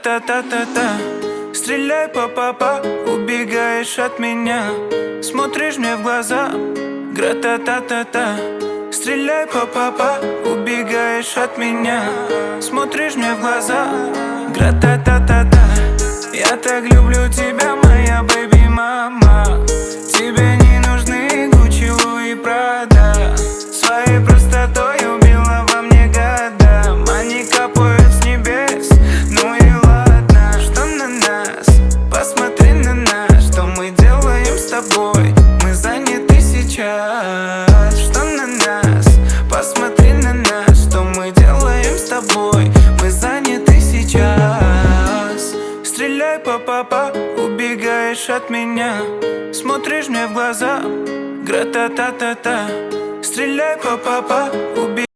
Гра-та-та-та-та. Стреляй, па-па-па, убегаешь от меня, смотришь мне в глаза. Гра-та-та-та-та. Стреляй, па-па-па, убегаешь от меня, смотришь мне в глаза. Гра-та-та-та-та. Я так люблю тебя, моя бэби-мама. Тебе не нужны Гуччи, Луи, Прада. Своей простотой убила во мне года. Они капают с небес, ну и ладно. Что на нас? Посмотри на нас. Что мы делаем с тобой? Мы заняты сейчас. Что на нас? Посмотри на нас. Что мы делаем с тобой? Мы заняты сейчас. Стреляй, па-па-па, убегаешь от меня, смотришь мне в глаза. Гра-та-та-та-та. Стреляй, па-па-па, убегаешь.